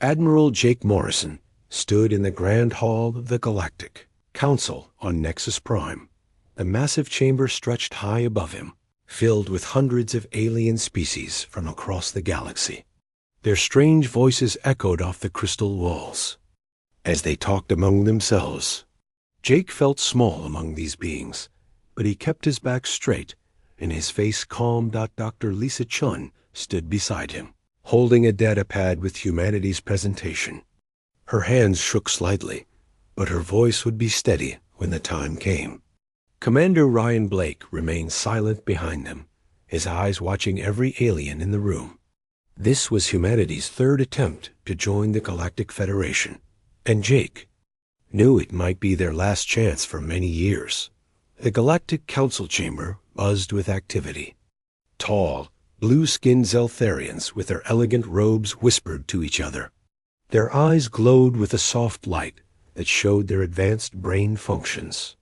Admiral Jake Morrison stood in the Grand Hall of the Galactic Council on Nexus Prime. The massive chamber stretched high above him, filled with hundreds of alien species from across the galaxy. Their strange voices echoed off the crystal walls as they talked among themselves. Jake felt small among these beings, but he kept his back straight and his face calm. Dr. Lisa Chun stood beside him, holding a datapad with humanity's presentation. Her hands shook slightly, but her voice would be steady when the time came. Commander Ryan Blake remained silent behind them, his eyes watching every alien in the room. This was humanity's third attempt to join the Galactic Federation, and Jake knew it might be their last chance for many years. The Galactic Council chamber buzzed with activity. Tall, blue-skinned Zeltharians with their elegant robes whispered to each other. Their eyes glowed with a soft light that showed their advanced brain functions.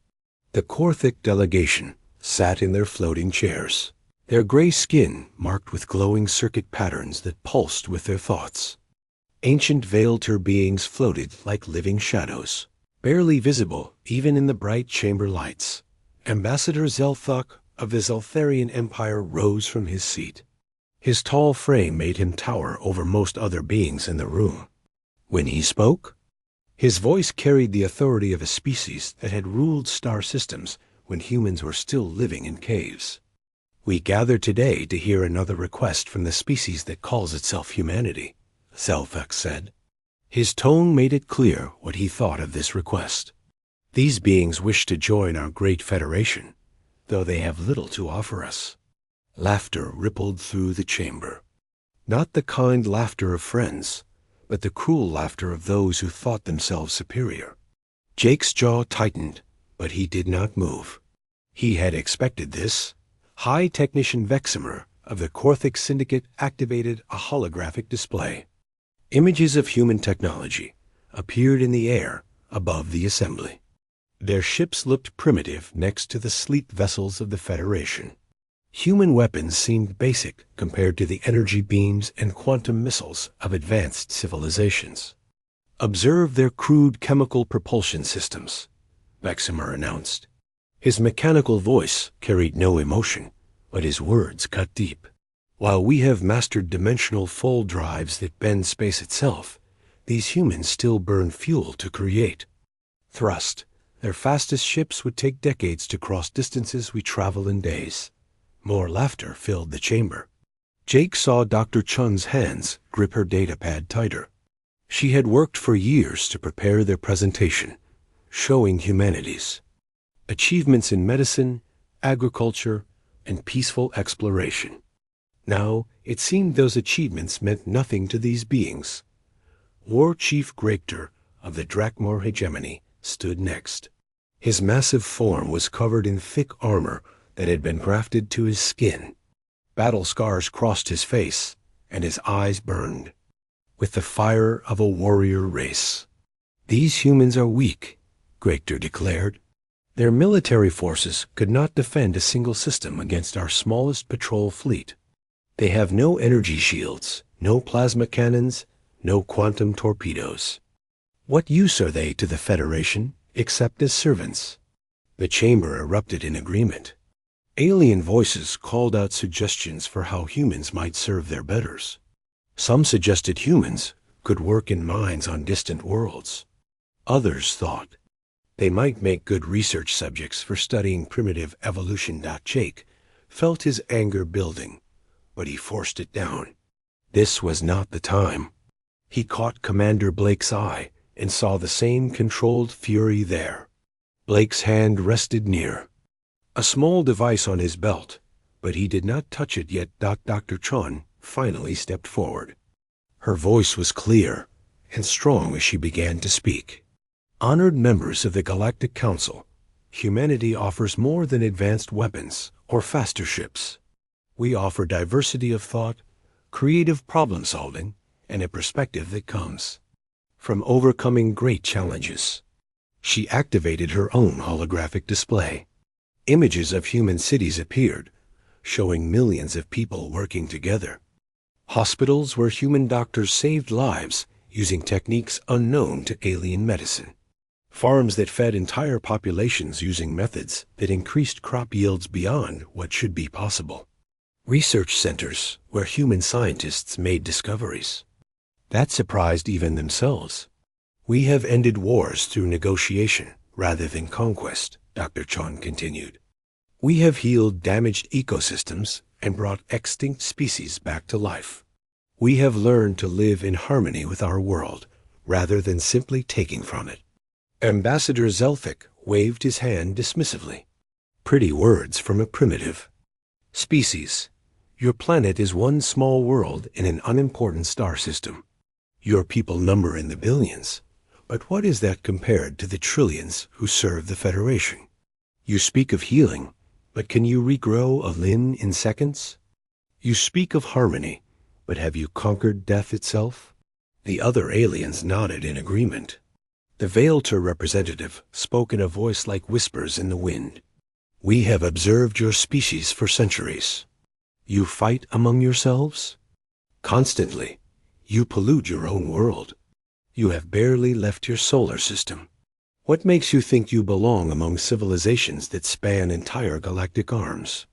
The Korthic delegation sat in their floating chairs, their gray skin marked with glowing circuit patterns that pulsed with their thoughts. Ancient Veilter beings floated like living shadows, barely visible even in the bright chamber lights. Ambassador Zelthok of the Zeltharian Empire rose from his seat. His tall frame made him tower over most other beings in the room. When he spoke, his voice carried the authority of a species that had ruled star systems when humans were still living in caves. "We gather today to hear another request from the species that calls itself humanity," Zelthok said. His tone made it clear what he thought of this request. These beings wish to join our great federation, though they have little to offer us. Laughter rippled through the chamber. Not the kind laughter of friends, but the cruel laughter of those who thought themselves superior. Jake's jaw tightened, but he did not move. He had expected this. High Technician Veximer of the Korthic Syndicate activated a holographic display. Images of human technology appeared in the air above the assembly. Their ships looked primitive next to the sleek vessels of the Federation. Human weapons seemed basic compared to the energy beams and quantum missiles of advanced civilizations. "Observe their crude chemical propulsion systems," Veximer announced. His mechanical voice carried no emotion, but his words cut deep. "While we have mastered dimensional fold drives that bend space itself, these humans still burn fuel to create. Thrust, their fastest ships would take decades to cross distances we travel in days." More laughter filled the chamber. Jake saw Dr. Chun's hands grip her datapad tighter. She had worked for years to prepare their presentation, showing humanity's achievements in medicine, agriculture, and peaceful exploration. Now, it seemed those achievements meant nothing to these beings. War Chief Gregtor of the Drakmor hegemony stood next. His massive form was covered in thick armor that had been grafted to his skin. Battle scars crossed his face, and his eyes burned with the fire of a warrior race. "These humans are weak," Gregtor declared. "Their military forces could not defend a single system against our smallest patrol fleet. They have no energy shields, no plasma cannons, no quantum torpedoes. What use are they to the Federation except as servants?" The chamber erupted in agreement. Alien voices called out suggestions for how humans might serve their betters. Some suggested humans could work in mines on distant worlds. Others thought they might make good research subjects for studying primitive evolution. Jake felt his anger building, but he forced it down. This was not the time. He caught Commander Blake's eye and saw the same controlled fury there. Blake's hand rested near a small device on his belt, but he did not touch it yet. Dr. Chun finally stepped forward. Her voice was clear and strong as she began to speak. "Honored members of the Galactic Council, humanity offers more than advanced weapons or faster ships. We offer diversity of thought, creative problem solving, and a perspective that comes from overcoming great challenges." She activated her own holographic display. Images of human cities appeared, showing millions of people working together. Hospitals where human doctors saved lives using techniques unknown to alien medicine. Farms that fed entire populations using methods that increased crop yields beyond what should be possible. Research centers where human scientists made discoveries. That surprised even themselves. We have ended wars through negotiation rather than conquest, Dr. Chon continued. We have healed damaged ecosystems and brought extinct species back to life. We have learned to live in harmony with our world rather than simply taking from it. Ambassador Zelphic waved his hand dismissively. Pretty words from a primitive. Species, your planet is one small world in an unimportant star system. Your people number in the billions, but what is that compared to the trillions who serve the Federation? You speak of healing, but can you regrow a limb in seconds? You speak of harmony, but have you conquered death itself? The other aliens nodded in agreement. The Veilter representative spoke in a voice like whispers in the wind. We have observed your species for centuries. You fight among yourselves? Constantly. You pollute your own world. You have barely left your solar system. What makes you think you belong among civilizations that span entire galactic arms?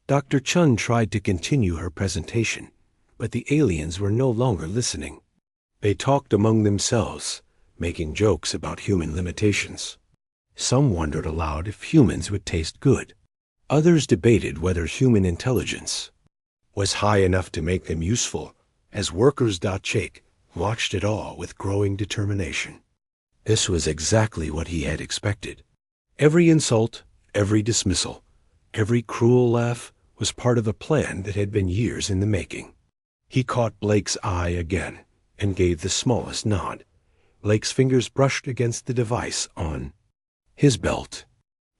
Dr. Chun tried to continue her presentation, but the aliens were no longer listening. They talked among themselves, making jokes about human limitations. Some wondered aloud if humans would taste good. Others debated whether human intelligence was high enough to make them useful, as workers.Chake watched it all with growing determination. This was exactly what he had expected. Every insult, every dismissal, every cruel laugh was part of a plan that had been years in the making. He caught Blake's eye again and gave the smallest nod. Blake's fingers brushed against the device on his belt.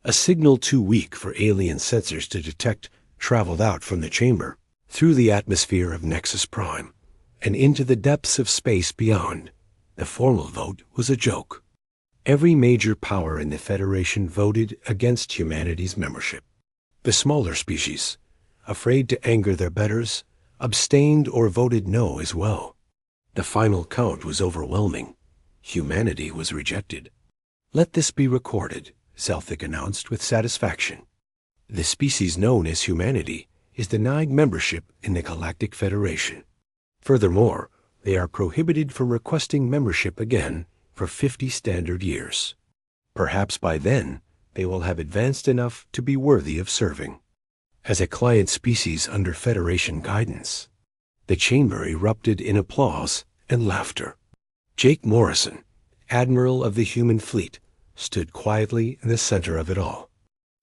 A signal too weak for alien sensors to detect traveled out from the chamber, through the atmosphere of Nexus Prime, and into the depths of space beyond. The formal vote was a joke. Every major power in the Federation voted against humanity's membership. The smaller species, afraid to anger their betters, abstained or voted no as well. The final count was overwhelming. Humanity was rejected. Let this be recorded, Zelphic announced with satisfaction. The species known as humanity is denied membership in the Galactic Federation. Furthermore, they are prohibited from requesting membership again for 50 standard years. Perhaps by then, they will have advanced enough to be worthy of serving as a client species under Federation guidance. The chamber erupted in applause and laughter. Jake Morrison, Admiral of the human fleet, stood quietly in the center of it all.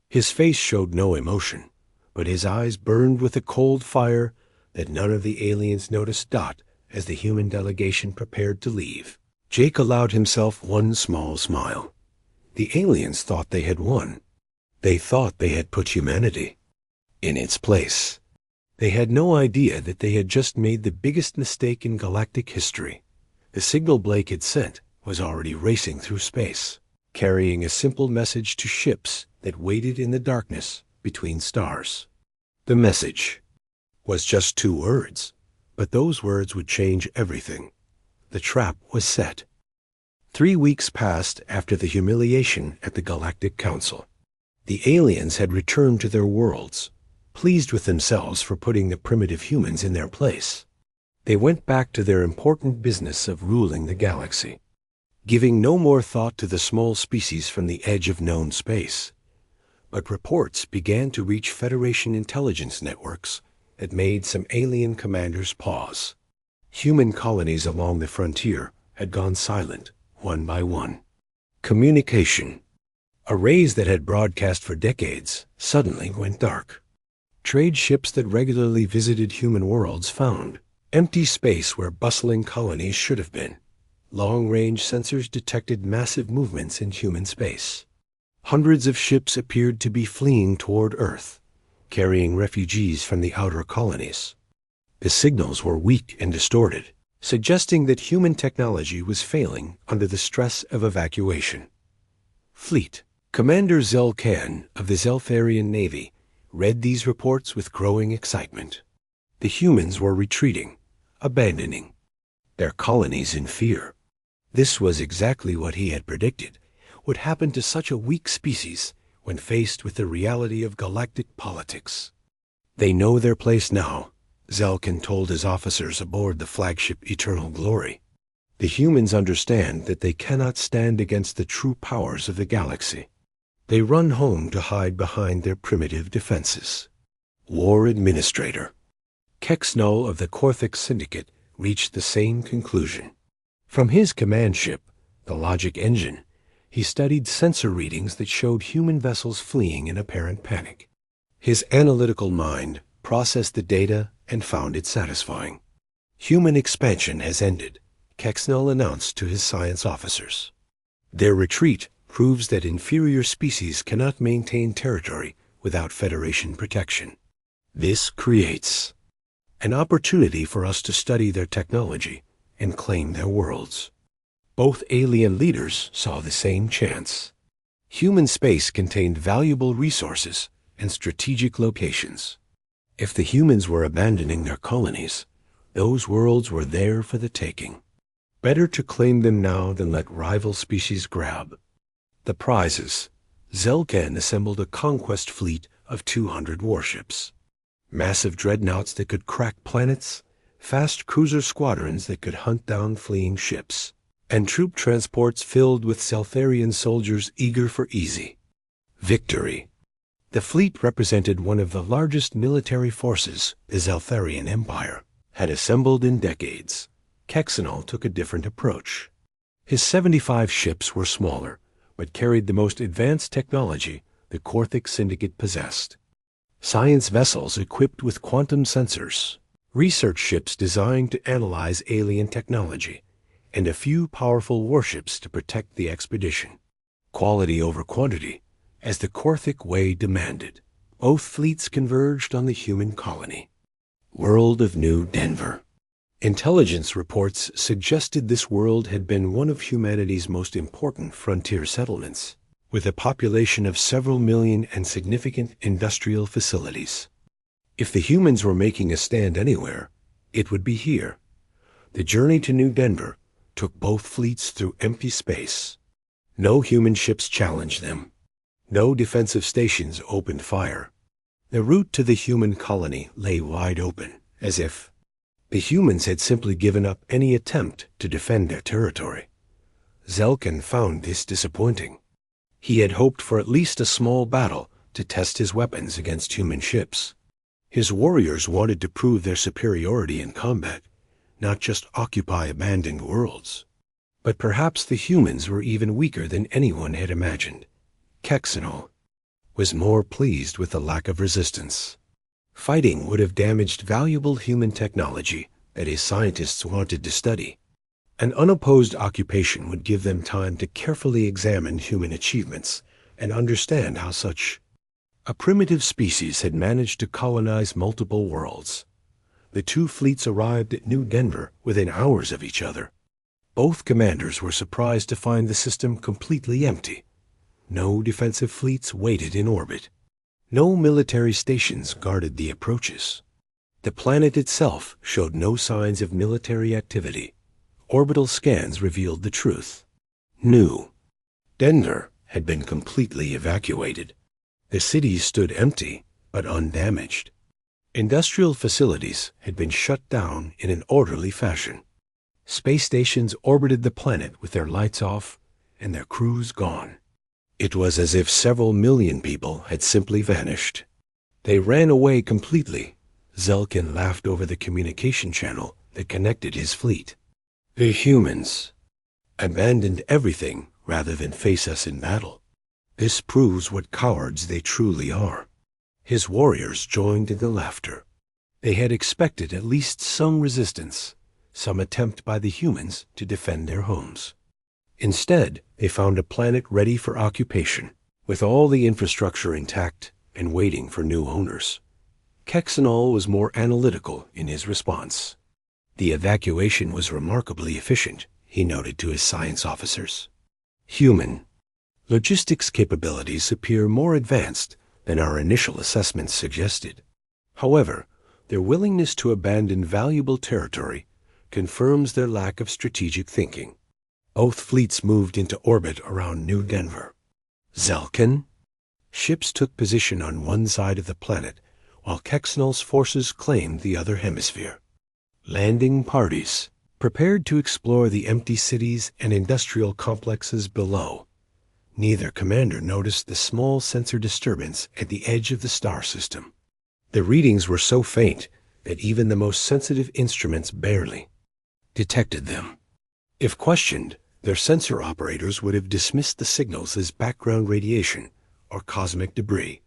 His face showed no emotion, but his eyes burned with a cold fire that none of the aliens noticed as the human delegation prepared to leave. Jake allowed himself one small smile. The aliens thought they had won. They thought they had put humanity in its place. They had no idea that they had just made the biggest mistake in galactic history. The signal Blake had sent was already racing through space, carrying a simple message to ships that waited in the darkness between stars. The message was just 2 words, but those words would change everything. The trap was set. 3 weeks passed after the humiliation at the Galactic Council. The aliens had returned to their worlds, pleased with themselves for putting the primitive humans in their place. They went back to their important business of ruling the galaxy, giving no more thought to the small species from the edge of known space. But reports began to reach Federation intelligence networks that made some alien commanders pause. Human colonies along the frontier had gone silent, one by one. Communication, arrays that had broadcast for decades, suddenly went dark. Trade ships that regularly visited human worlds found empty space where bustling colonies should have been. Long-range sensors detected massive movements in human space. Hundreds of ships appeared to be fleeing toward Earth, carrying refugees from the outer colonies. The signals were weak and distorted, suggesting that human technology was failing under the stress of evacuation. Fleet. Commander Zel Khan of the Zelfarian Navy read these reports with growing excitement. The humans were retreating, abandoning their colonies in fear. This was exactly what he had predicted would happen to such a weak species when faced with the reality of galactic politics. They know their place now, Zelkin told his officers aboard the flagship Eternal Glory. The humans understand that they cannot stand against the true powers of the galaxy. They run home to hide behind their primitive defenses. War Administrator Kexnol of the Korthik Syndicate reached the same conclusion. From his command ship, the Logic Engine, he studied sensor readings that showed human vessels fleeing in apparent panic. His analytical mind processed the data and found it satisfying. Human expansion has ended, Kexnol announced to his science officers. Their retreat proves that inferior species cannot maintain territory without Federation protection. This creates an opportunity for us to study their technology and claim their worlds. Both alien leaders saw the same chance. Human space contained valuable resources and strategic locations. If the humans were abandoning their colonies, those worlds were there for the taking. Better to claim them now than let rival species grab. The prizes. Zelkan assembled a conquest fleet of 200 warships. Massive dreadnoughts that could crack planets, fast cruiser squadrons that could hunt down fleeing ships, and troop transports filled with Seltharian soldiers eager for easy victory. The fleet represented one of the largest military forces the Zeltharian Empire had assembled in decades. Kexenol took a different approach. His 75 ships were smaller, but carried the most advanced technology the Korthik Syndicate possessed. Science vessels equipped with quantum sensors, research ships designed to analyze alien technology, and a few powerful warships to protect the expedition. Quality over quantity, as the Korthik way demanded. Both fleets converged on the human colony. World of New Denver. Intelligence reports suggested this world had been one of humanity's most important frontier settlements, with a population of several million and significant industrial facilities. If the humans were making a stand anywhere, it would be here. The journey to New Denver took both fleets through empty space. No human ships challenged them. No defensive stations opened fire. The route to the human colony lay wide open, as if the humans had simply given up any attempt to defend their territory. Zelkan found this disappointing. He had hoped for at least a small battle to test his weapons against human ships. His warriors wanted to prove their superiority in combat, not just occupy abandoned worlds. But perhaps the humans were even weaker than anyone had imagined. Kexenol was more pleased with the lack of resistance. Fighting would have damaged valuable human technology that his scientists wanted to study. An unopposed occupation would give them time to carefully examine human achievements and understand how such a primitive species had managed to colonize multiple worlds. The two fleets arrived at New Denver within hours of each other. Both commanders were surprised to find the system completely empty. No defensive fleets waited in orbit. No military stations guarded the approaches. The planet itself showed no signs of military activity. Orbital scans revealed the truth. New Denver had been completely evacuated. The city stood empty, but undamaged. Industrial facilities had been shut down in an orderly fashion. Space stations orbited the planet with their lights off and their crews gone. It was as if several million people had simply vanished. They ran away completely. Zelkin laughed over the communication channel that connected his fleet. The humans abandoned everything rather than face us in battle. This proves what cowards they truly are. His warriors joined in the laughter. They had expected at least some resistance, some attempt by the humans to defend their homes. Instead, they found a planet ready for occupation, with all the infrastructure intact and waiting for new owners. Kexenol was more analytical in his response. The evacuation was remarkably efficient, he noted to his science officers. Human logistics capabilities appear more advanced than our initial assessments suggested. However, their willingness to abandon valuable territory confirms their lack of strategic thinking. Both fleets moved into orbit around New Denver. Zelkin? Ships took position on one side of the planet, while Kexnel's forces claimed the other hemisphere. Landing parties prepared to explore the empty cities and industrial complexes below. Neither commander noticed the small sensor disturbance at the edge of the star system. The readings were so faint that even the most sensitive instruments barely detected them. If questioned, their sensor operators would have dismissed the signals as background radiation or cosmic debris.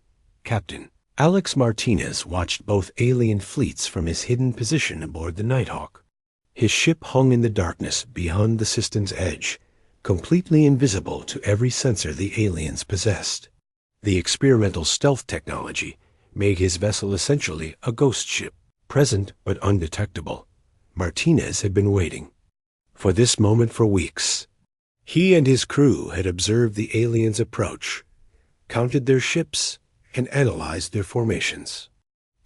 Captain Alex Martinez watched both alien fleets from his hidden position aboard the Nighthawk. His ship hung in the darkness beyond the system's edge, completely invisible to every sensor the aliens possessed. The experimental stealth technology made his vessel essentially a ghost ship, present but undetectable. Martinez had been waiting for this moment for weeks. He and his crew had observed the aliens' approach, counted their ships, and analyzed their formations.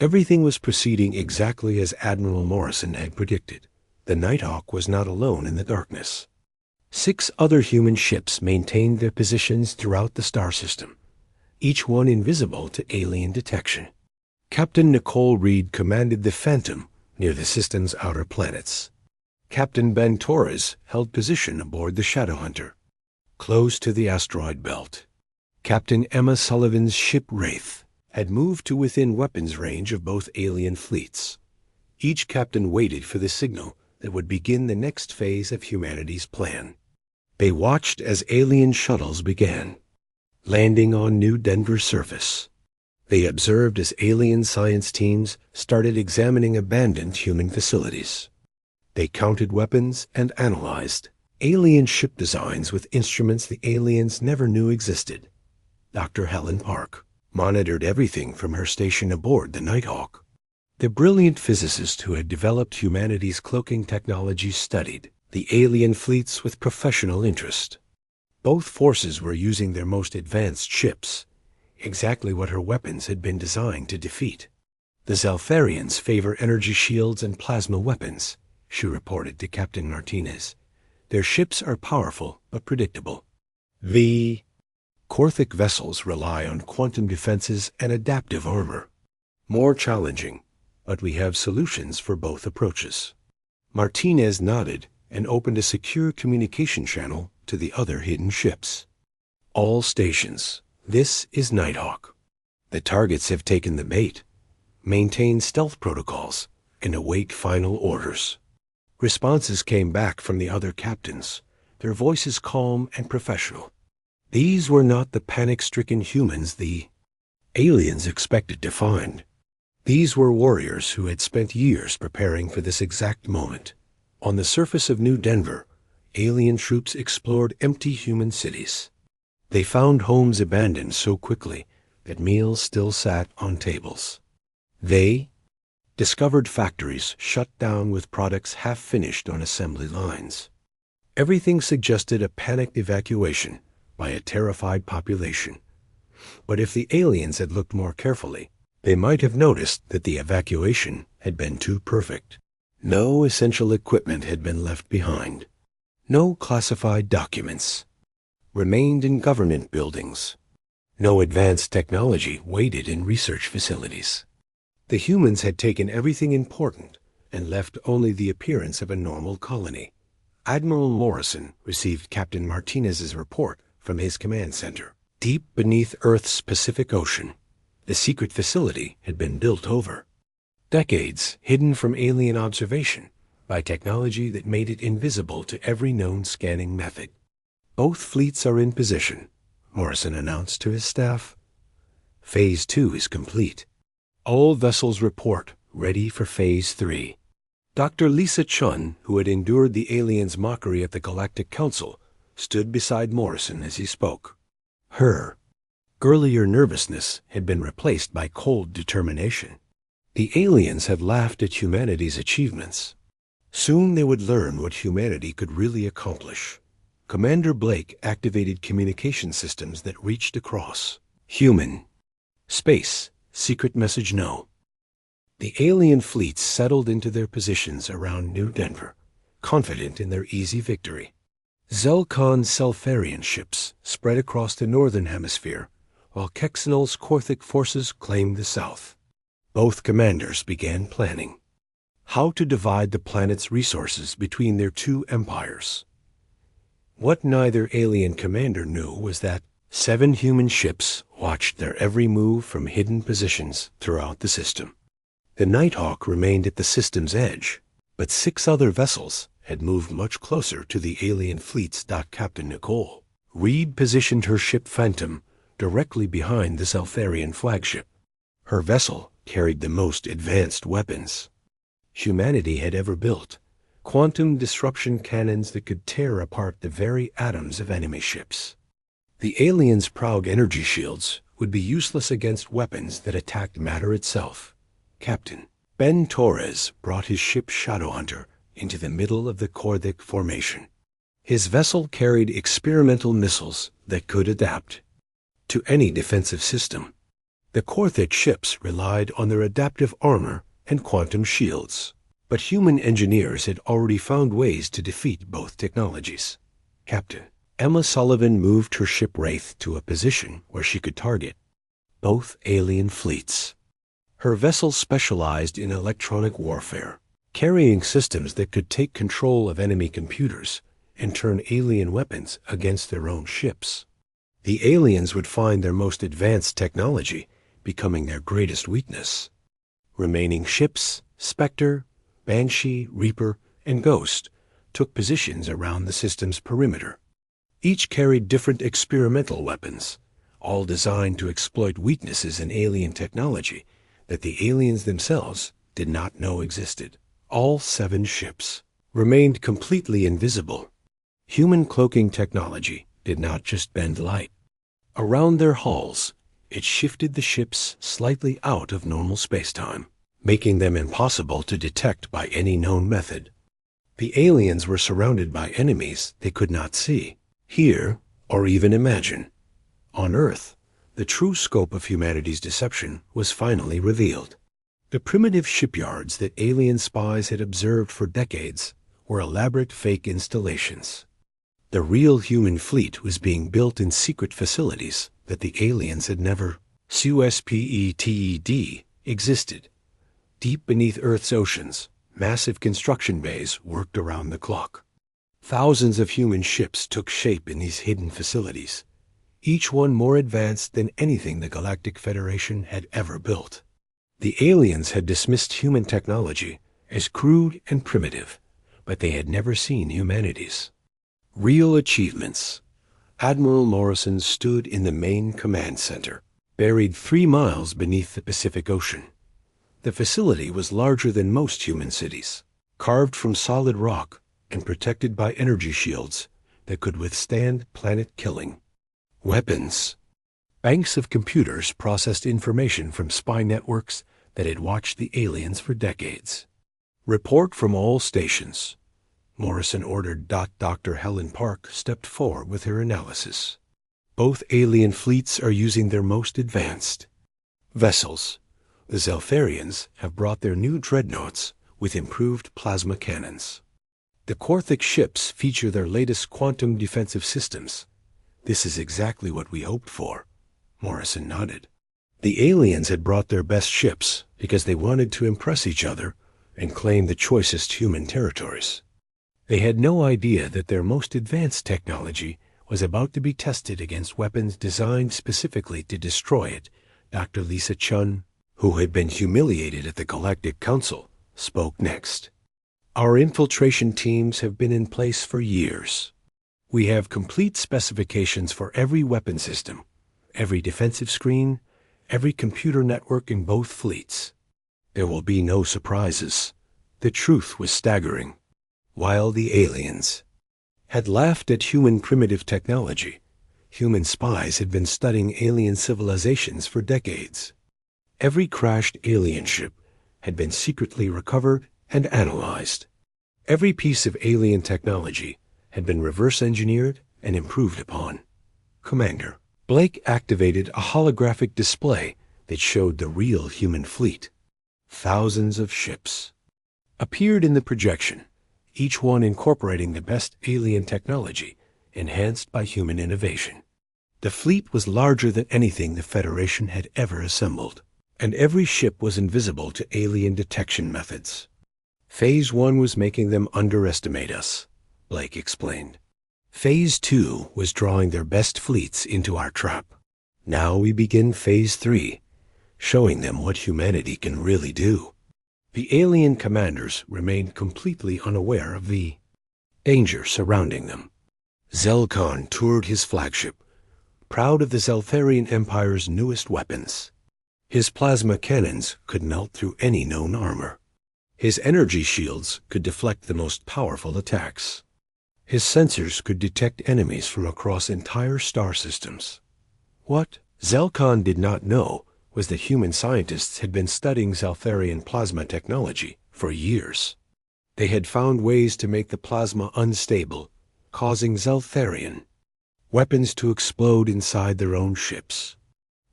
Everything was proceeding exactly as Admiral Morrison had predicted. The Nighthawk was not alone in the darkness. 6 other human ships maintained their positions throughout the star system, each one invisible to alien detection. Captain Nicole Reed commanded the Phantom near the system's outer planets. Captain Ben Torres held position aboard the Shadowhunter, close to the asteroid belt. Captain Emma Sullivan's ship Wraith had moved to within weapons range of both alien fleets. Each captain waited for the signal that would begin the next phase of humanity's plan. They watched as alien shuttles began landing on New Denver's surface. They observed as alien science teams started examining abandoned human facilities. They counted weapons and analyzed alien ship designs with instruments the aliens never knew existed. Dr. Helen Park monitored everything from her station aboard the Nighthawk. The brilliant physicist who had developed humanity's cloaking technology studied the alien fleets with professional interest. Both forces were using their most advanced ships, exactly what her weapons had been designed to defeat. The Zeltharians favor energy shields and plasma weapons, she reported to Captain Martinez. Their ships are powerful but predictable. The Korthic vessels rely on quantum defenses and adaptive armor. More challenging, but we have solutions for both approaches. Martinez nodded and opened a secure communication channel to the other hidden ships. All stations, this is Nighthawk. The targets have taken the bait. Maintain stealth protocols and await final orders. Responses came back from the other captains, their voices calm and professional. These were not the panic-stricken humans the aliens expected to find. These were warriors who had spent years preparing for this exact moment. On the surface of New Denver, alien troops explored empty human cities. They found homes abandoned so quickly that meals still sat on tables. They discovered factories shut down with products half finished on assembly lines. Everything suggested a panicked evacuation by a terrified population. But if the aliens had looked more carefully, they might have noticed that the evacuation had been too perfect. No essential equipment had been left behind. No classified documents remained in government buildings. No advanced technology waited in research facilities. The humans had taken everything important and left only the appearance of a normal colony. Admiral Morrison received Captain Martinez's report from his command center. Deep beneath Earth's Pacific Ocean, the secret facility had been built over. Decades hidden from alien observation by technology that made it invisible to every known scanning method. Both fleets are in position, Morrison announced to his staff. Phase 2 is complete. All vessels report ready for Phase 3. Dr. Lisa Chun, who had endured the aliens' mockery at the Galactic Council, stood beside Morrison as he spoke. Her earlier nervousness had been replaced by cold determination. The aliens have laughed at humanity's achievements. Soon they would learn what humanity could really accomplish. Commander Blake activated communication systems that reached across human space. Secret message no. The alien fleets settled into their positions around New Denver, confident in their easy victory. Zelkon's Selfarian ships spread across the northern hemisphere, while Kexinal's Korthic forces claimed the south. Both commanders began planning how to divide the planet's resources between their two empires. What neither alien commander knew was that 7 human ships watched their every move from hidden positions throughout the system. The Nighthawk remained at the system's edge, but 6 other vessels had moved much closer to the alien fleets. Captain Nicole Reed positioned her ship Phantom directly behind the Selfarian flagship. Her vessel carried the most advanced weapons humanity had ever built, quantum disruption cannons that could tear apart the very atoms of enemy ships. The aliens' Prague energy shields would be useless against weapons that attacked matter itself. Captain Ben Torres brought his ship Shadowhunter into the middle of the Korthic formation. His vessel carried experimental missiles that could adapt to any defensive system. The Korthic ships relied on their adaptive armor and quantum shields, but human engineers had already found ways to defeat both technologies. Captain Emma Sullivan moved her ship Wraith to a position where she could target both alien fleets. Her vessel specialized in electronic warfare, carrying systems that could take control of enemy computers and turn alien weapons against their own ships. The aliens would find their most advanced technology becoming their greatest weakness. Remaining ships, Spectre, Banshee, Reaper, and Ghost, took positions around the system's perimeter. Each carried different experimental weapons, all designed to exploit weaknesses in alien technology that the aliens themselves did not know existed. All 7 ships remained completely invisible. Human cloaking technology did not just bend light. Around their hulls, it shifted the ships slightly out of normal spacetime, making them impossible to detect by any known method. The aliens were surrounded by enemies they could not see, hear, or even imagine. On Earth, the true scope of humanity's deception was finally revealed. The primitive shipyards that alien spies had observed for decades were elaborate fake installations. The real human fleet was being built in secret facilities that the aliens had never SUSPETED existed. Deep beneath Earth's oceans, massive construction bays worked around the clock. Thousands of human ships took shape in these hidden facilities, each one more advanced than anything the Galactic Federation had ever built. The aliens had dismissed human technology as crude and primitive, but they had never seen humanity's real achievements. Admiral Morrison stood in the main command center, buried 3 miles beneath the Pacific Ocean. The facility was larger than most human cities, carved from solid rock and protected by energy shields that could withstand planet killing. Weapons. Banks of computers processed information from spy networks that had watched the aliens for decades. Report from all stations. Morrison ordered. Dr. Helen Park stepped forward with her analysis. Both alien fleets are using their most advanced vessels. The Zelfarians have brought their new dreadnoughts with improved plasma cannons. The Korthic ships feature their latest quantum defensive systems. This is exactly what we hoped for. Morrison nodded. The aliens had brought their best ships because they wanted to impress each other and claim the choicest human territories. They had no idea that their most advanced technology was about to be tested against weapons designed specifically to destroy it. Dr. Lisa Chun, who had been humiliated at the Galactic Council, spoke next. Our infiltration teams have been in place for years. We have complete specifications for every weapon system, every defensive screen, every computer network in both fleets. There will be no surprises. The truth was staggering. While the aliens had laughed at human primitive technology, human spies had been studying alien civilizations for decades. Every crashed alien ship had been secretly recovered and analyzed. Every piece of alien technology had been reverse engineered and improved upon. Commander Blake activated a holographic display that showed the real human fleet. Thousands of ships appeared in the projection, each one incorporating the best alien technology, enhanced by human innovation. The fleet was larger than anything the Federation had ever assembled, and every ship was invisible to alien detection methods. Phase 1 was making them underestimate us, Blake explained. Phase 2 was drawing their best fleets into our trap. Now we begin Phase 3, showing them what humanity can really do. The alien commanders remained completely unaware of the danger surrounding them. Zelkon toured his flagship, proud of the Zeltharian Empire's newest weapons. His plasma cannons could melt through any known armor. His energy shields could deflect the most powerful attacks. His sensors could detect enemies from across entire star systems. What Zelkon did not know was that human scientists had been studying Zeltharian plasma technology for years. They had found ways to make the plasma unstable, causing Zeltharian weapons to explode inside their own ships.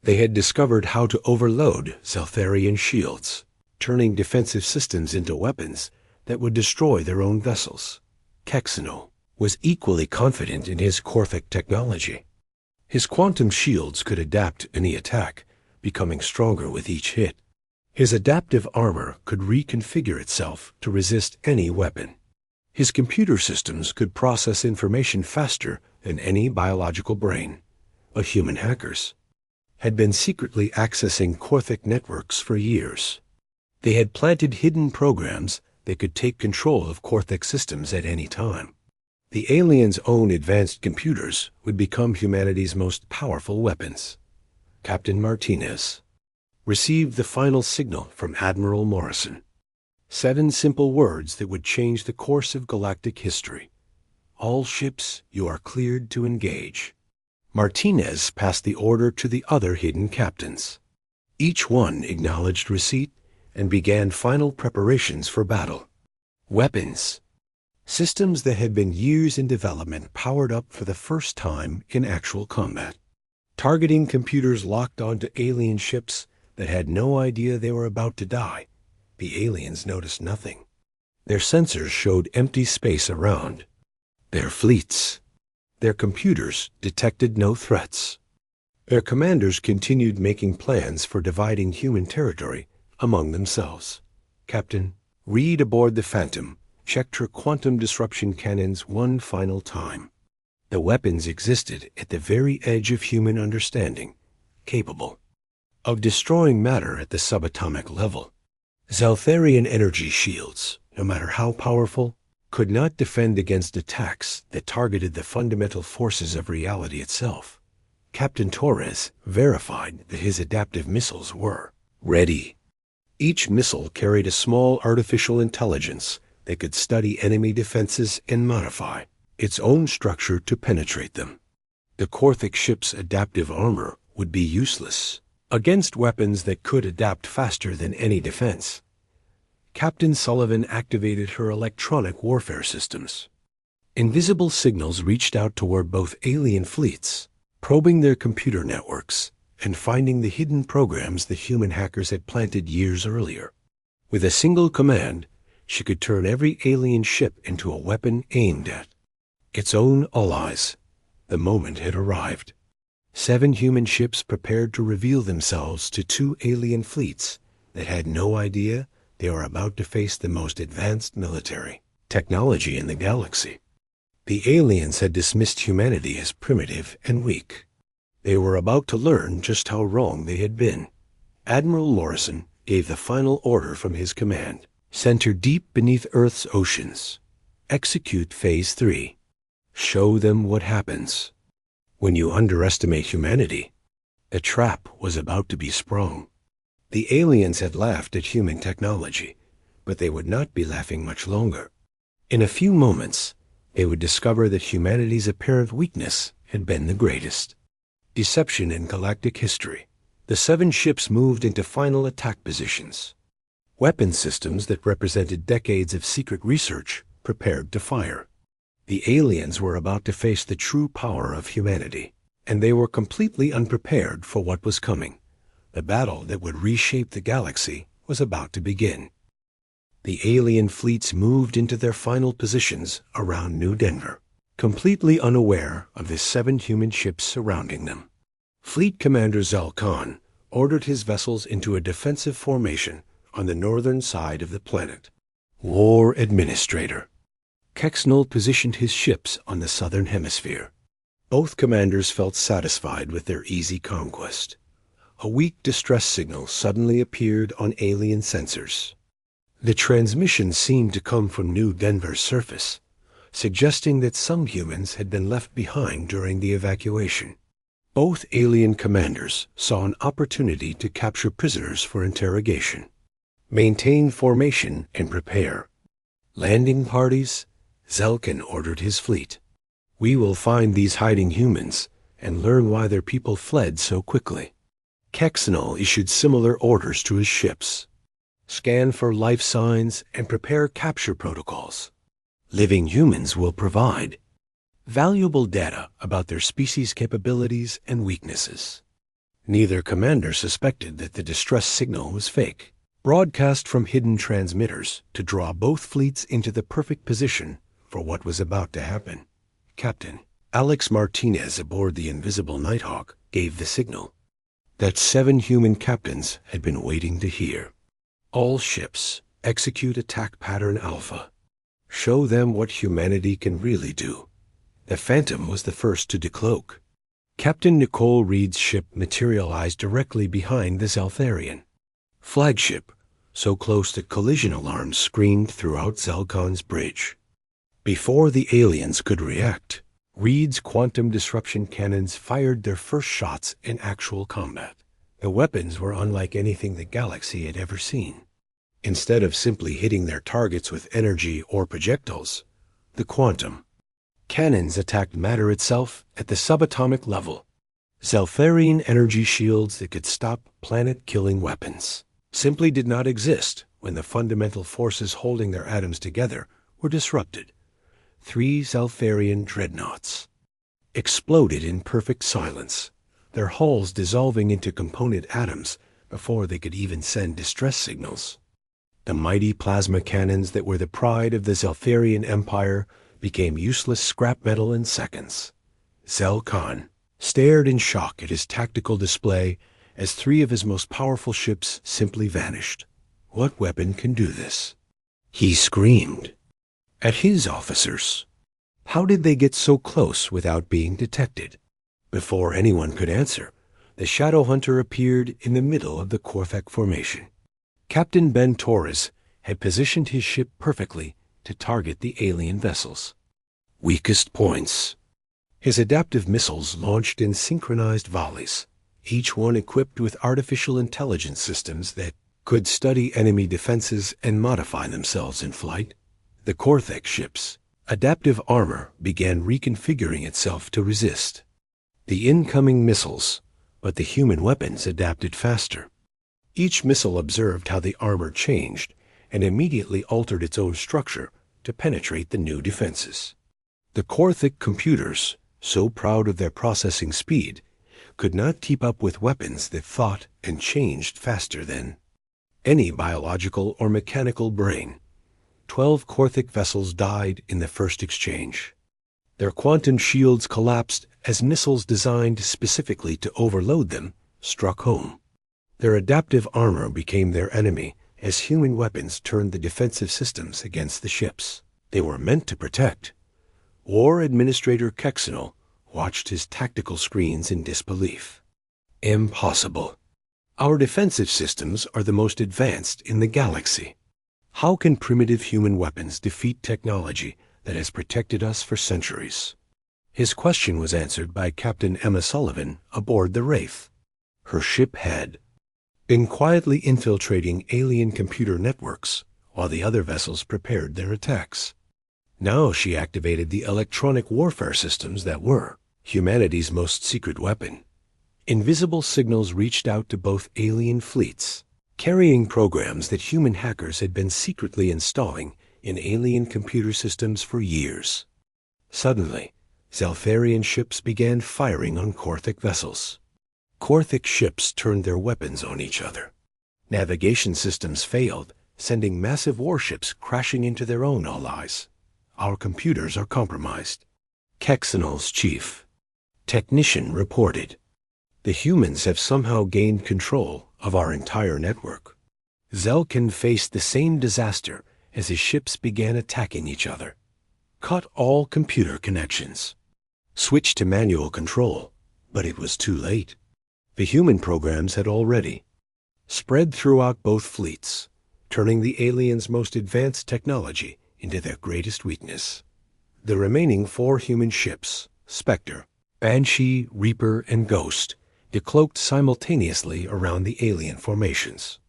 They had discovered how to overload Zeltharian shields, turning defensive systems into weapons that would destroy their own vessels. Kexino was equally confident in his Korthic technology. His quantum shields could adapt to any attack, becoming stronger with each hit. His adaptive armor could reconfigure itself to resist any weapon. His computer systems could process information faster than any biological brain. But human hackers had been secretly accessing Korthic networks for years. They had planted hidden programs that could take control of Korthic systems at any time. The aliens' own advanced computers would become humanity's most powerful weapons. Captain Martinez received the final signal from Admiral Morrison. 7 simple words that would change the course of galactic history. All ships, you are cleared to engage. Martinez passed the order to the other hidden captains. Each one acknowledged receipt and began final preparations for battle. Weapons. Systems that had been years in development powered up for the first time in actual combat. Targeting computers locked onto alien ships that had no idea they were about to die. The aliens noticed nothing. Their sensors showed empty space around. Their fleets, their computers detected no threats. Their commanders continued making plans for dividing human territory among themselves. Captain, Reed aboard the Phantom checked her quantum disruption cannons one final time. The weapons existed at the very edge of human understanding, capable of destroying matter at the subatomic level. Zeltharian energy shields, no matter how powerful, could not defend against attacks that targeted the fundamental forces of reality itself. Captain Torres verified that his adaptive missiles were ready. Each missile carried a small artificial intelligence that could study enemy defenses and modify its own structure to penetrate them. The Korthic ship's adaptive armor would be useless against weapons that could adapt faster than any defense. Captain Sullivan activated her electronic warfare systems. Invisible signals reached out toward both alien fleets, probing their computer networks and finding the hidden programs the human hackers had planted years earlier. With a single command, she could turn every alien ship into a weapon aimed at its own allies. The moment had arrived. 7 human ships prepared to reveal themselves to 2 alien fleets that had no idea they were about to face the most advanced military technology in the galaxy. The aliens had dismissed humanity as primitive and weak. They were about to learn just how wrong they had been. Admiral Morrison gave the final order from his command. Center deep beneath Earth's oceans. Execute Phase 3. Show them what happens when you underestimate humanity. A trap was about to be sprung. The aliens had laughed at human technology, but they would not be laughing much longer. In a few moments, they would discover that humanity's apparent weakness had been the greatest. Deception in galactic history. The 7 ships moved into final attack positions. Weapon systems that represented decades of secret research prepared to fire. The aliens were about to face the true power of humanity, and they were completely unprepared for what was coming. The battle that would reshape the galaxy was about to begin. The alien fleets moved into their final positions around New Denver, completely unaware of the 7 human ships surrounding them. Fleet Commander Zal Khan ordered his vessels into a defensive formation on the northern side of the planet. War Administrator Kexnel positioned his ships on the southern hemisphere. Both commanders felt satisfied with their easy conquest. A weak distress signal suddenly appeared on alien sensors. The transmission seemed to come from New Denver's surface, suggesting that some humans had been left behind during the evacuation. Both alien commanders saw an opportunity to capture prisoners for interrogation. Maintain formation and prepare. Landing parties, Zelkin ordered his fleet. We will find these hiding humans and learn why their people fled so quickly. Kexnel issued similar orders to his ships. Scan for life signs and prepare capture protocols. Living humans will provide valuable data about their species' capabilities and weaknesses. Neither commander suspected that the distress signal was fake, broadcast from hidden transmitters to draw both fleets into the perfect position for what was about to happen. Captain Alex Martinez aboard the Invisible Nighthawk gave the signal that 7 human captains had been waiting to hear. All ships, execute attack pattern Alpha. Show them what humanity can really do. The Phantom was the first to decloak. Captain Nicole Reed's ship materialized directly behind the Zeltharian flagship, so close that collision alarms screamed throughout Zelkon's bridge. Before the aliens could react, Reed's quantum disruption cannons fired their first shots in actual combat. The weapons were unlike anything the galaxy had ever seen. Instead of simply hitting their targets with energy or projectiles, the quantum cannons attacked matter itself at the subatomic level. Zeltharian energy shields that could stop planet-killing weapons simply did not exist when the fundamental forces holding their atoms together were disrupted. 3 Zeltharian dreadnoughts exploded in perfect silence, their hulls dissolving into component atoms before they could even send distress signals. The mighty plasma cannons that were the pride of the Zeltharian Empire became useless scrap metal in seconds. Zel Khan stared in shock at his tactical display as 3 of his most powerful ships simply vanished. What weapon can do this? He screamed at his officers. How did they get so close without being detected? Before anyone could answer, the Shadow Hunter appeared in the middle of the Korthek formation. Captain Ben Torres had positioned his ship perfectly to target the alien vessels' weakest points. His adaptive missiles launched in synchronized volleys, each one equipped with artificial intelligence systems that could study enemy defenses and modify themselves in flight. The Korthek ship's adaptive armor began reconfiguring itself to resist the incoming missiles, but the human weapons adapted faster. Each missile observed how the armor changed and immediately altered its own structure to penetrate the new defenses. The Korthek computers, so proud of their processing speed, could not keep up with weapons that thought and changed faster than any biological or mechanical brain. 12 Korthek vessels died in the first exchange. Their quantum shields collapsed as missiles designed specifically to overload them struck home. Their adaptive armor became their enemy as human weapons turned the defensive systems against the ships they were meant to protect. War Administrator Kexnel watched his tactical screens in disbelief. Impossible. Our defensive systems are the most advanced in the galaxy. How can primitive human weapons defeat technology that has protected us for centuries? His question was answered by Captain Emma Sullivan aboard the Wraith. Her ship had been quietly infiltrating alien computer networks while the other vessels prepared their attacks. Now she activated the electronic warfare systems that were humanity's most secret weapon. Invisible signals reached out to both alien fleets, carrying programs that human hackers had been secretly installing in alien computer systems for years. Suddenly, Zeltharian ships began firing on Korthek vessels. Korthek ships turned their weapons on each other. Navigation systems failed sending massive warships crashing into their own allies. Our computers are compromised. Kexinal's chief technician reported. The humans have somehow gained control of our entire network. Zelkin faced the same disaster as his ships began attacking each other. Cut all computer connections. Switched to manual control, but it was too late. The human programs had already spread throughout both fleets, turning the aliens' most advanced technology into their greatest weakness. The remaining 4 human ships, Spectre, Banshee, Reaper, and Ghost, decloaked simultaneously around the alien formations.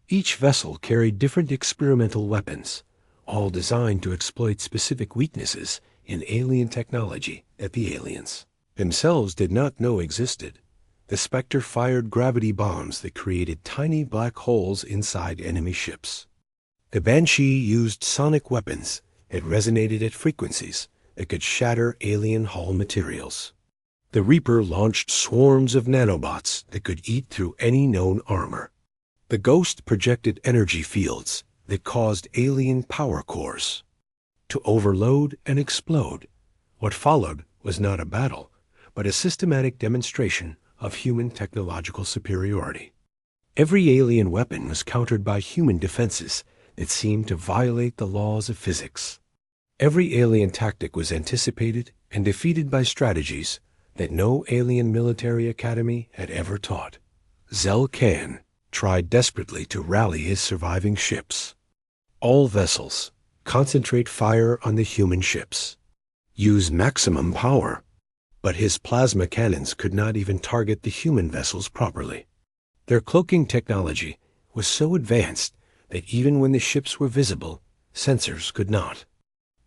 Each vessel carried different experimental weapons, all designed to exploit specific weaknesses in alien technology that the aliens themselves did not know existed. The Spectre fired gravity bombs that created tiny black holes inside enemy ships. The Banshee used sonic weapons that resonated at frequencies that could shatter alien hull materials. The Reaper launched swarms of nanobots that could eat through any known armor. The Ghost projected energy fields that caused alien power cores to overload and explode. What followed was not a battle, but a systematic demonstration of human technological superiority. Every alien weapon was countered by human defenses that seemed to violate the laws of physics. Every alien tactic was anticipated and defeated by strategies that no alien military academy had ever taught. Zelkan tried desperately to rally his surviving ships. All vessels, concentrate fire on the human ships. Use maximum power. But his plasma cannons could not even target the human vessels properly. Their cloaking technology was so advanced that even when the ships were visible, sensors could not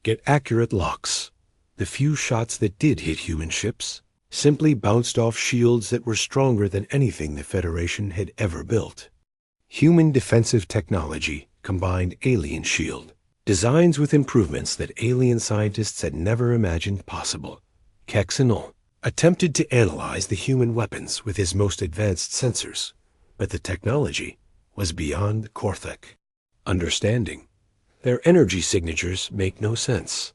get accurate locks. The few shots that did hit human ships simply bounced off shields that were stronger than anything the Federation had ever built. Human defensive technology combined alien shield designs with improvements that alien scientists had never imagined possible. Kexinal attempted to analyze the human weapons with his most advanced sensors, but the technology was beyond Korthek understanding. Their energy signatures make no sense.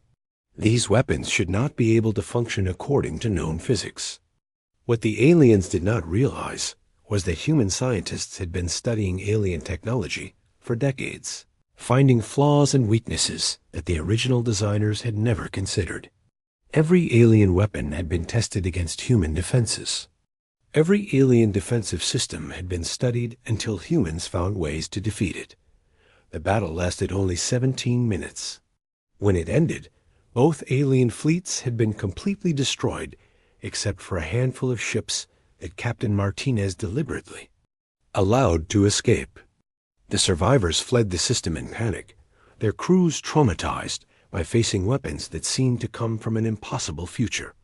These weapons should not be able to function according to known physics. What the aliens did not realize was that human scientists had been studying alien technology for decades, finding flaws and weaknesses that the original designers had never considered. Every alien weapon had been tested against human defenses. Every alien defensive system had been studied until humans found ways to defeat it. The battle lasted only 17 minutes. When it ended, both alien fleets had been completely destroyed, except for a handful of ships that Captain Martinez deliberately allowed to escape. The survivors fled the system in panic, their crews traumatized by facing weapons that seemed to come from an impossible future.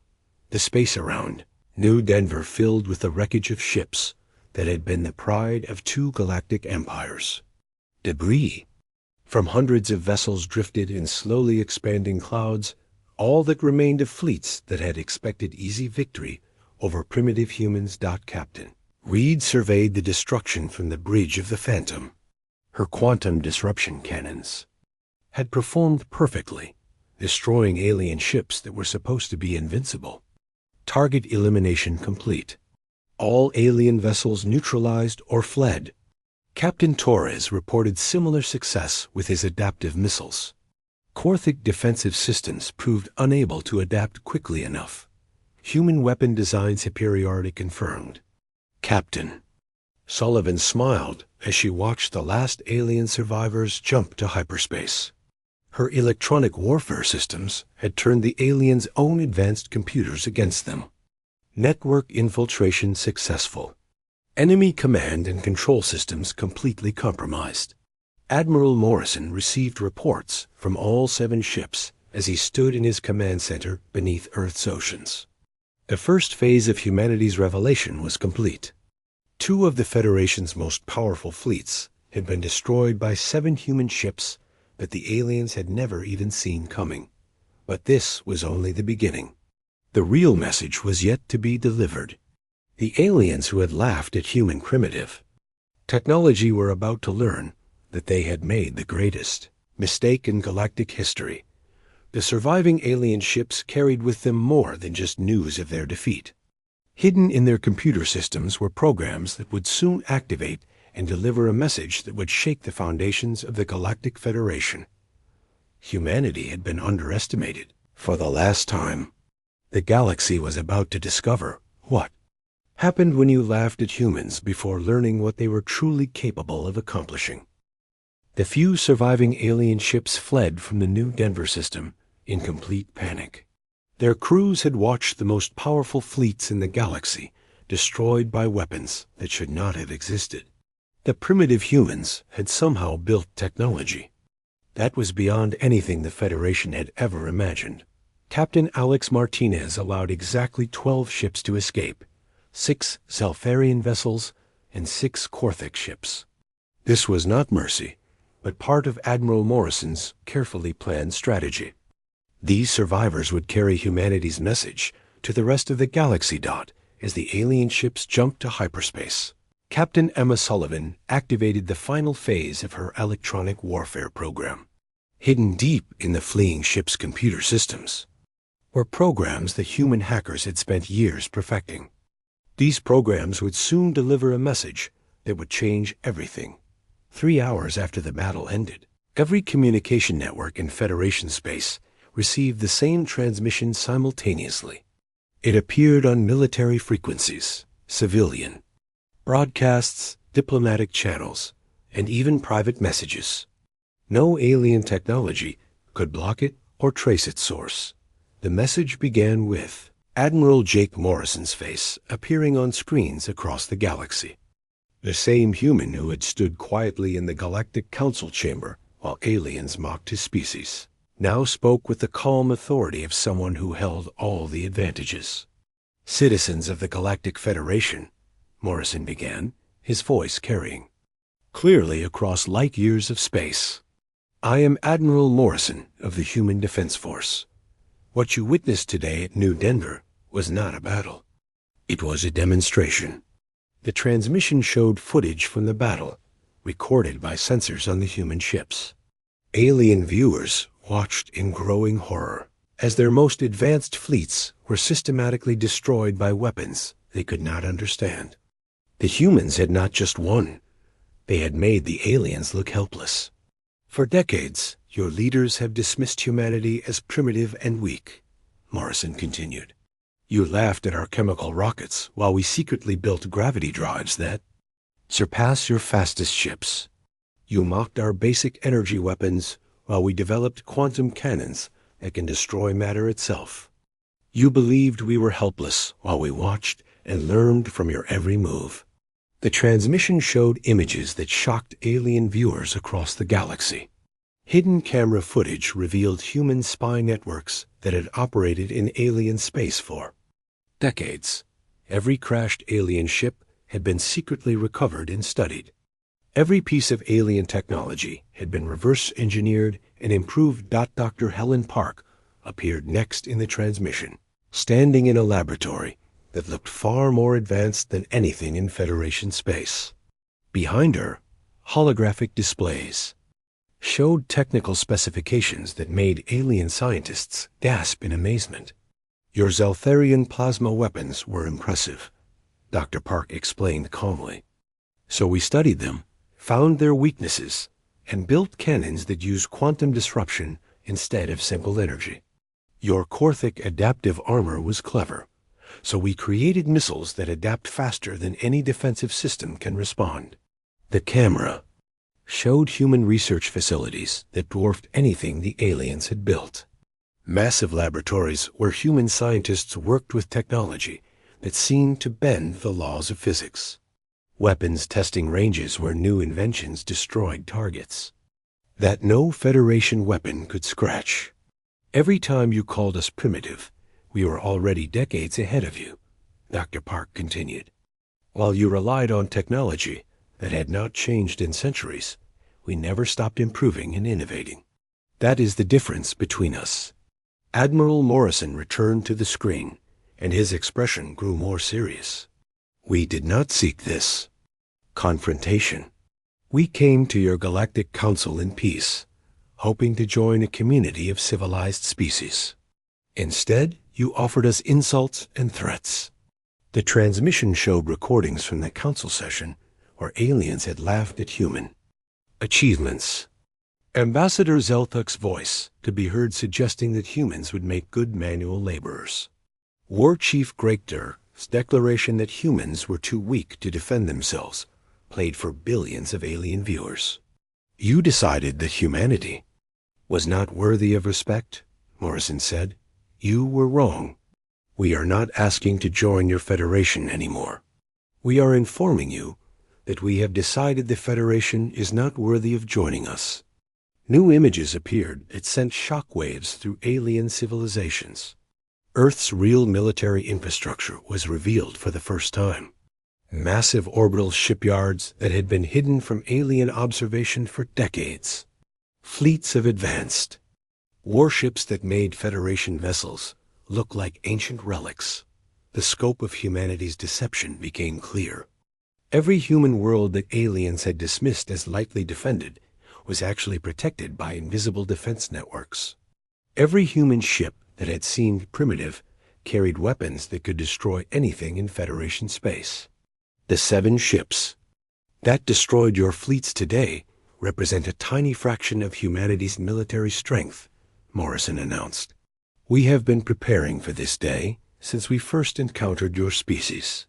The space around New Denver filled with the wreckage of ships that had been the pride of 2 galactic empires. Debris from hundreds of vessels drifted in slowly expanding clouds, all that remained of fleets that had expected easy victory over primitive humans. Captain Reed surveyed the destruction from the bridge of the Phantom. Her quantum disruption cannons had performed perfectly, destroying alien ships that were supposed to be invincible. Target elimination complete. All alien vessels neutralized or fled. Captain Torres reported similar success with his adaptive missiles. Korthik defensive systems proved unable to adapt quickly enough. Human weapon design superiority confirmed. Captain Sullivan smiled as she watched the last alien survivors jump to hyperspace. Her electronic warfare systems had turned the aliens' own advanced computers against them. Network infiltration successful. Enemy command and control systems completely compromised. Admiral Morrison received reports from all 7 ships as he stood in his command center beneath Earth's oceans. The first phase of humanity's revelation was complete. 2 of the Federation's most powerful fleets had been destroyed by 7 human ships that the aliens had never even seen coming. But this was only the beginning. The real message was yet to be delivered. The aliens who had laughed at human primitive technology were about to learn that they had made the greatest mistake in galactic history. The surviving alien ships carried with them more than just news of their defeat. Hidden in their computer systems were programs that would soon activate and deliver a message that would shake the foundations of the Galactic Federation. Humanity had been underestimated for the last time. The galaxy was about to discover what happened when you laughed at humans before learning what they were truly capable of accomplishing. The few surviving alien ships fled from the New Denver system in complete panic. Their crews had watched the most powerful fleets in the galaxy destroyed by weapons that should not have existed. The primitive humans had somehow built technology that was beyond anything the Federation had ever imagined. Captain Alex Martinez allowed exactly 12 ships to escape, 6 Zelfarian vessels and 6 Korthik ships. This was not mercy, but part of Admiral Morrison's carefully planned strategy. These survivors would carry humanity's message to the rest of the galaxy as the alien ships jumped to hyperspace. Captain Emma Sullivan activated the final phase of her electronic warfare program. Hidden deep in the fleeing ship's computer systems were programs the human hackers had spent years perfecting. These programs would soon deliver a message that would change everything. 3 hours after the battle ended, every communication network in Federation space received the same transmission simultaneously. It appeared on military frequencies, civilian broadcasts, diplomatic channels, and even private messages. No alien technology could block it or trace its source. The message began with Admiral Jake Morrison's face appearing on screens across the galaxy. The same human who had stood quietly in the Galactic Council chamber while aliens mocked his species now spoke with the calm authority of someone who held all the advantages. Citizens of the Galactic Federation, Morrison began, his voice carrying clearly across light years of space. I am Admiral Morrison of the Human Defense Force. What you witnessed today at New Denver was not a battle. It was a demonstration. The transmission showed footage from the battle, recorded by sensors on the human ships. Alien viewers watched in growing horror as their most advanced fleets were systematically destroyed by weapons they could not understand. The humans had not just won, they had made the aliens look helpless. For decades, your leaders have dismissed humanity as primitive and weak, Morrison continued. You laughed at our chemical rockets while we secretly built gravity drives that surpass your fastest ships. You mocked our basic energy weapons while we developed quantum cannons that can destroy matter itself. You believed we were helpless while we watched and learned from your every move. The transmission showed images that shocked alien viewers across the galaxy. Hidden camera footage revealed human spy networks that had operated in alien space for decades. Every crashed alien ship had been secretly recovered and studied. Every piece of alien technology had been reverse engineered and improved. Dr. Helen Park appeared next in the transmission, standing in a laboratory that looked far more advanced than anything in Federation space. Behind her, holographic displays showed technical specifications that made alien scientists gasp in amazement. Your Zeltharian plasma weapons were impressive, Dr. Park explained calmly. So we studied them, found their weaknesses, and built cannons that use quantum disruption instead of simple energy. Your Korthik adaptive armor was clever, so we created missiles that adapt faster than any defensive system can respond. The camera showed human research facilities that dwarfed anything the aliens had built. Massive laboratories where human scientists worked with technology that seemed to bend the laws of physics. Weapons testing ranges where new inventions destroyed targets that no Federation weapon could scratch. Every time you called us primitive, we were already decades ahead of you, Dr. Park continued. While you relied on technology that had not changed in centuries, we never stopped improving and innovating. That is the difference between us. Admiral Morrison returned to the screen, and his expression grew more serious. We did not seek this confrontation. We came to your galactic council in peace, hoping to join a community of civilized species. Instead, you offered us insults and threats. The transmission showed recordings from the council session where aliens had laughed at human achievements. Ambassador Zelthuk's voice could be heard suggesting that humans would make good manual laborers. War Chief Gregder's declaration that humans were too weak to defend themselves played for billions of alien viewers. You decided that humanity was not worthy of respect, Morrison said. You were wrong. We are not asking to join your Federation anymore. We are informing you that we have decided the Federation is not worthy of joining us. New images appeared that sent shockwaves through alien civilizations. Earth's real military infrastructure was revealed for the first time. Massive orbital shipyards that had been hidden from alien observation for decades. Fleets of advanced warships that made Federation vessels look like ancient relics. The scope of humanity's deception became clear. Every human world that aliens had dismissed as lightly defended was actually protected by invisible defense networks. Every human ship that had seemed primitive carried weapons that could destroy anything in Federation space. The 7 ships that destroyed your fleets today represent a tiny fraction of humanity's military strength, Morrison announced. We have been preparing for this day since we first encountered your species.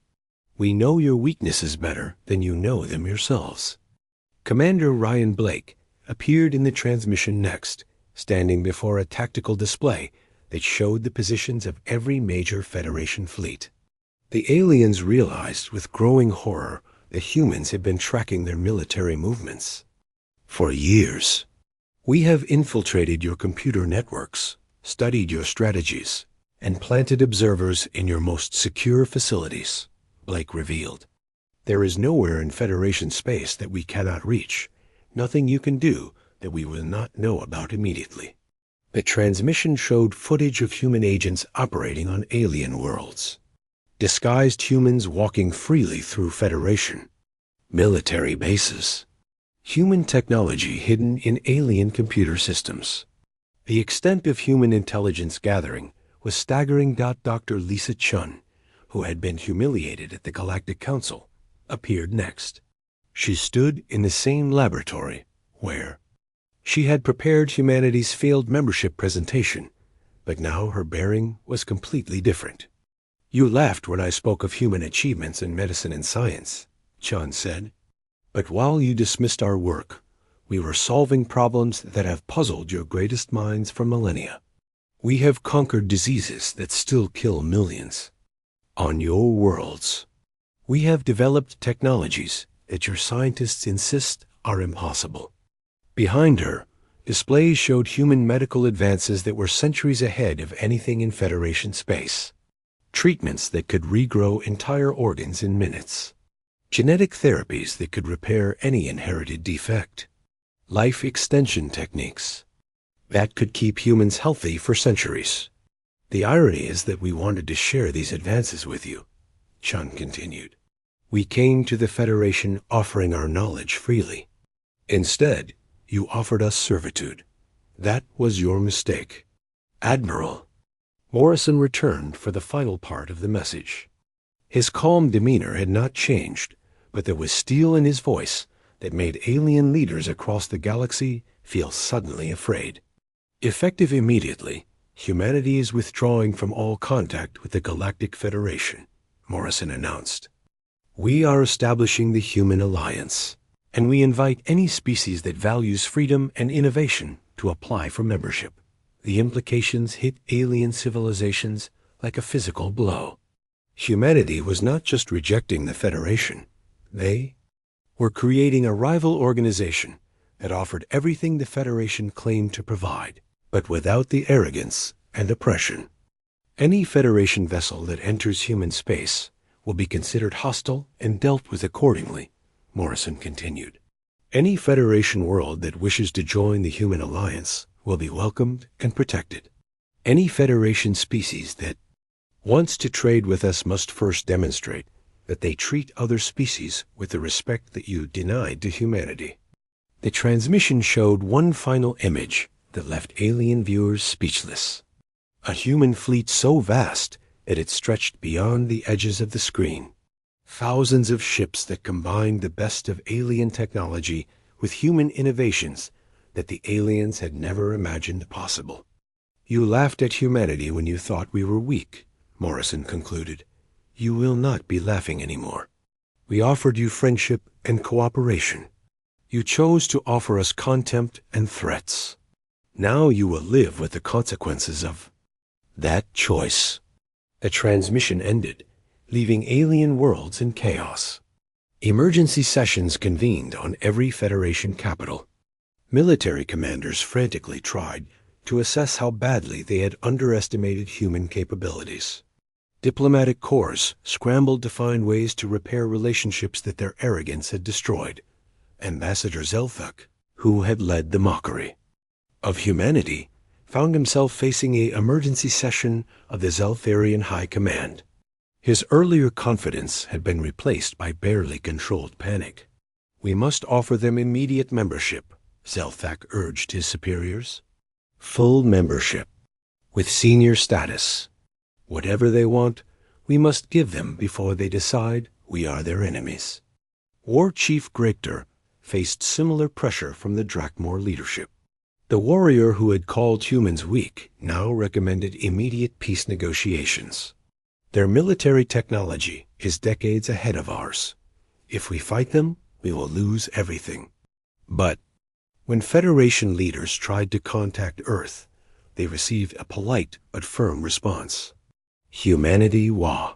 We know your weaknesses better than you know them yourselves. Commander Ryan Blake appeared in the transmission next, standing before a tactical display that showed the positions of every major Federation fleet. The aliens realized with growing horror that humans had been tracking their military movements. For years, we have infiltrated your computer networks, studied your strategies, and planted observers in your most secure facilities, Blake revealed. There is nowhere in Federation space that we cannot reach, nothing you can do that we will not know about immediately. The transmission showed footage of human agents operating on alien worlds. Disguised humans walking freely through Federation, military bases, human technology hidden in alien computer systems. The extent of human intelligence gathering was staggering. Dr. Lisa Chun, who had been humiliated at the Galactic Council, appeared next. She stood in the same laboratory where she had prepared humanity's failed membership presentation, but now her bearing was completely different. You laughed when I spoke of human achievements in medicine and science, Chun said. But while you dismissed our work, we were solving problems that have puzzled your greatest minds for millennia. We have conquered diseases that still kill millions. On your worlds, we have developed technologies that your scientists insist are impossible. Behind her, displays showed human medical advances that were centuries ahead of anything in Federation space. Treatments that could regrow entire organs in minutes. Genetic therapies that could repair any inherited defect. Life extension techniques that could keep humans healthy for centuries. The irony is that we wanted to share these advances with you, Chun continued. We came to the Federation offering our knowledge freely. Instead, you offered us servitude. That was your mistake. Admiral. Morrison returned for the final part of the message. His calm demeanor had not changed, but there was steel in his voice that made alien leaders across the galaxy feel suddenly afraid. Effective immediately, humanity is withdrawing from all contact with the Galactic Federation, Morrison announced. We are establishing the Human Alliance, and we invite any species that values freedom and innovation to apply for membership. The implications hit alien civilizations like a physical blow. Humanity was not just rejecting the Federation. They were creating a rival organization that offered everything the Federation claimed to provide, but without the arrogance and oppression. Any Federation vessel that enters human space will be considered hostile and dealt with accordingly, Morrison continued. Any Federation world that wishes to join the Human Alliance will be welcomed and protected. Any Federation species that wants to trade with us must first demonstrate that they treat other species with the respect that you denied to humanity. The transmission showed one final image that left alien viewers speechless. A human fleet so vast that it stretched beyond the edges of the screen. Thousands of ships that combined the best of alien technology with human innovations that the aliens had never imagined possible. You laughed at humanity when you thought we were weak, Morrison concluded. You will not be laughing anymore. We offered you friendship and cooperation. You chose to offer us contempt and threats. Now you will live with the consequences of that choice. The transmission ended, leaving alien worlds in chaos. Emergency sessions convened on every Federation capital. Military commanders frantically tried to assess how badly they had underestimated human capabilities. Diplomatic corps scrambled to find ways to repair relationships that their arrogance had destroyed. Ambassador Zelthak, who had led the mockery of humanity, found himself facing an emergency session of the Zeltharian High Command. His earlier confidence had been replaced by barely controlled panic. We must offer them immediate membership, Zelthak urged his superiors. Full membership, with senior status. Whatever they want, we must give them before they decide we are their enemies. War Chief Gregtor faced similar pressure from the Drakmor leadership. The warrior who had called humans weak now recommended immediate peace negotiations. Their military technology is decades ahead of ours. If we fight them, we will lose everything. But when Federation leaders tried to contact Earth, they received a polite but firm response. Humanity Wa.